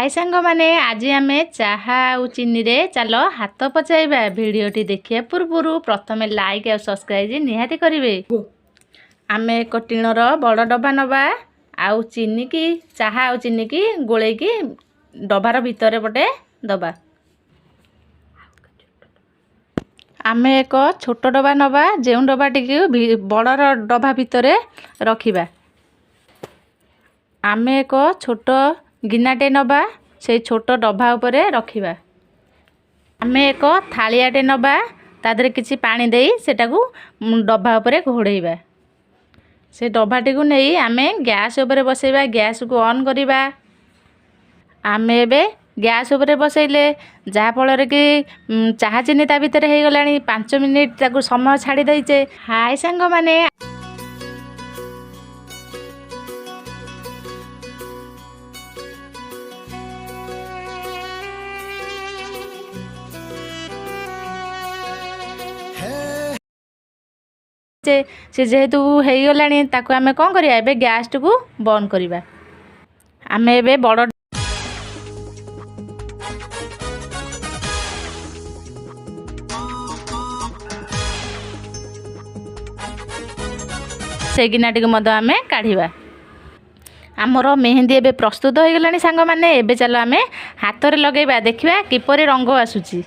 हाय सांग माने आज आम चाहा और चीनी रे चल हाथ पचाइबा भिडटी देखिया पूर्व प्रथम लाइक और सब्सक्राइब निहाती करेंगे। आम एक टीणर बड़ डब्बा नवा आउ चीनी की चाहा और चीनी की गोले की डबार भितर पटे दबा। आम एक छोट डब्बा नवा जो डब्बाटी बड़ डब्बा भितर रखिबा। आम एक छोट गिनाटे नवा से छोट डब्बा उपरे रखिबा। आम एक थालियाटे नवा तादरे किछि पानी देई सेटाकू डब्बा उपरे घोड़ेइबा। से डब्बाटी को नहीं आम गैस उपरे बसैबा। गैस को ऑन करिबा। आम एबे गैस उपरे बसैले जहा फल कि चाहा चीनी ता भितर हो गलानी 5 मिनिट ताकू समय छाड़ी देइचे। हाय सांग माने से जेहेतु हो गलानी ताकू आमे कौन करिया एबे गैस को बंद करिबा। आमे एबे बड़ से गिनाटी को मद आमे काढ़िबा। आमर मेहंदी एबे प्रस्तुत हो गलानी सांग माने एबे चलो आमे हाथ रे लगेबा देखिबा किपरि रंग आसुची।